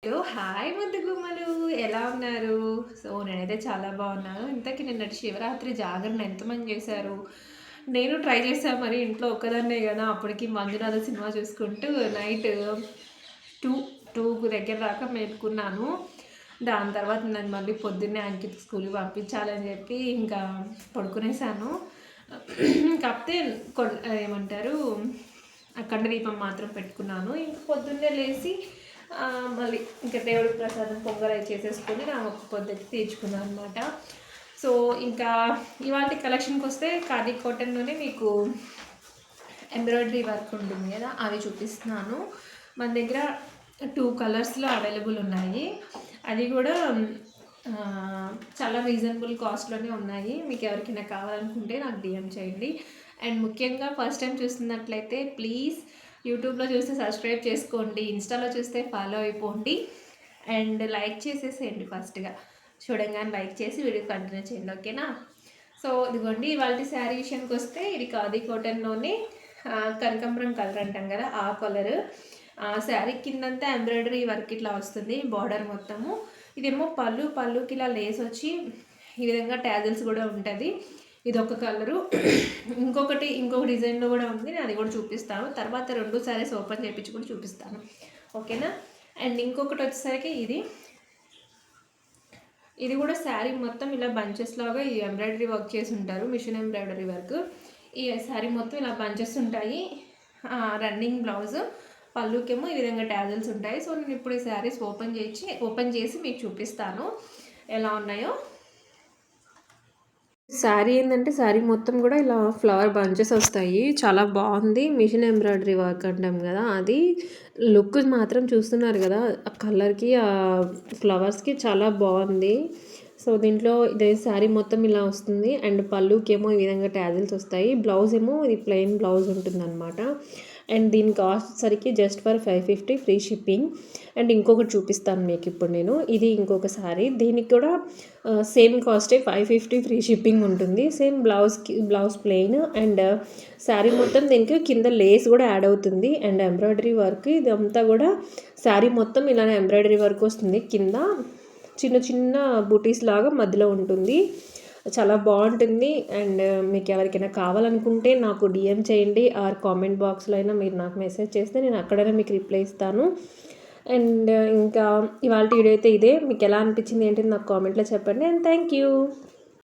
Hello! Hi ముద్దుగుమ్మలు. ఎలా ఉన్నారు? నేనైతే చాలా బాగున్నాను. ఇంతకీ నిన్నటి శివరాత్రి జాగరణ ఎంతమంది చేశారు? నేను ట్రై చేశా మరి ఇంట్లో ఒక్కదాన్నే గదా! అప్పటికి 'మంజునాథ' సినిమా చూసుకుంటూ నైట్ 2 దగ్గర దాకా మేలుకున్నాను. దాని తర్వాత నన్ను మళ్ళీ పొద్దున్నే అంకిత్ స్కూల్‌కి పంపించాలని చెప్పి ఇంకా పడుకునేసాను. కాకపోతే ఏమంటారు అఖండ దీపం మాత్రం పెట్టుకున్నాను. ఇంక పొద్దున్నే లేసి మళ్ళీ ఇంకా దేవుడికి ప్రసాదం పొంగల్ అయి చేసేసుకొని నా ఒక పొద్దుకి తీర్చుకున్నాను అనమాట. సో ఇంకా ఇవాళ కలెక్షన్కి వస్తే ఖాదీ కాటన్లోనే మీకు ఎంబ్రాయిడరీ వర్క్ ఉంటుంది కదా, అవి చూపిస్తున్నాను. మన దగ్గర 2 కలర్స్లో అవైలబుల్ ఉన్నాయి. అది కూడా చాలా రీజనబుల్ కాస్ట్లోనే ఉన్నాయి. మీకు ఎవరికైనా కావాలనుకుంటే నాకు డిఎం చేయండి. అండ్ ముఖ్యంగా ఫస్ట్ టైం చూస్తున్నట్లయితే ప్లీజ్ యూట్యూబ్లో చూస్తే సబ్స్క్రైబ్ చేసుకోండి, ఇన్స్టాలో చూస్తే ఫాలో అయిపోండి అండ్ లైక్ చేసేసేయండి. ఫస్ట్గా చూడంగానే లైక్ చేసి వీడియో కంటిన్యూ చేయండి, ఓకేనా? సో ఇదిగోండి ఇవాళ శారీ విషయానికి వస్తే ఇది ఖాదీ కాటన్లోనే కనకాంబరం కలర్ అంటాం కదా, ఆ కలర్. శారీ కిందంతా ఎంబ్రాయిడరీ వర్క్ ఇట్లా వస్తుంది, బార్డర్ మొత్తము. ఇదేమో పళ్ళుకి ఇలా లేస్ వచ్చి ఈ విధంగా ట్యాజల్స్ కూడా ఉంటుంది. ఇది ఒక కలరు. ఇంకొక డిజైన్లో కూడా ఉంది, అది కూడా చూపిస్తాను. తర్వాత 2 సారీస్ ఓపెన్ చేయించి కూడా చూపిస్తాను, ఓకేనా? అండ్ ఇంకొకటి వచ్చేసరికి ఇది కూడా శారీ మొత్తం ఇలా బంచెస్ లాగా ఈ ఎంబ్రాయిడరీ వర్క్ చేసి ఉంటారు, మిషన్ ఎంబ్రాయిడరీ వర్క్. ఈ శారీ మొత్తం ఇలా బంచెస్ ఉంటాయి. రన్నింగ్ బ్లౌజ్, పళ్ళుకేమో ఈ విధంగా ట్యాజల్స్ ఉంటాయి. సో నేను ఇప్పుడు ఈ శారీస్ ఓపెన్ చేసి మీకు చూపిస్తాను ఎలా ఉన్నాయో. శారీ ఏంటంటే శారీ మొత్తం కూడా ఇలా ఫ్లవర్ బంచెస్ వస్తాయి, చాలా బాగుంది. మిషన్ ఎంబ్రాయిడరీ వర్క్ అంటాం కదా, అది లుక్ మాత్రం చూస్తున్నారు కదా, ఆ కలర్కి ఆ ఫ్లవర్స్కి చాలా బాగుంది. సో దీంట్లో ఇదే శారీ మొత్తం ఇలా వస్తుంది అండ్ పళ్ళుకి ఏమో ఈ విధంగా ట్యాజిల్స్ వస్తాయి. బ్లౌజ్ ఏమో ఇది ప్లెయిన్ బ్లౌజ్ ఉంటుంది అనమాట. అండ్ దీని కాస్ట్ సరికి just for 550 free shipping. And ఇంకొకటి చూపిస్తాను మీకు ఇప్పుడు నేను. ఇది ఇంకొక శారీ, దీనికి కూడా సేమ్ కాస్టే 550 ఫ్రీ షిప్పింగ్ ఉంటుంది. Same blouse plain and sari మొత్తం దీనికి కింద లేస్ కూడా యాడ్ అవుతుంది అండ్ ఎంబ్రాయిడరీ వర్క్. ఇదంతా కూడా శారీ మొత్తం ఇలానే ఎంబ్రాయిడరీ వర్క్ వస్తుంది, కింద చిన్న చిన్న బూటీస్ లాగా మధ్యలో ఉంటుంది, చాలా బాగుంటుంది. అండ్ మీకు ఎవరికైనా కావాలనుకుంటే నాకు డిఎం చేయండి, ఆర్ కామెంట్ బాక్స్లో అయినా మీరు నాకు మెసేజ్ చేస్తే నేను అక్కడైనా మీకు రిప్లై ఇస్తాను. అండ్ ఇంకా ఇవాళ వీడియో అయితే ఇదే. మీకు ఎలా అనిపించింది ఏంటి నాకు కామెంట్లో చెప్పండి. And thank you.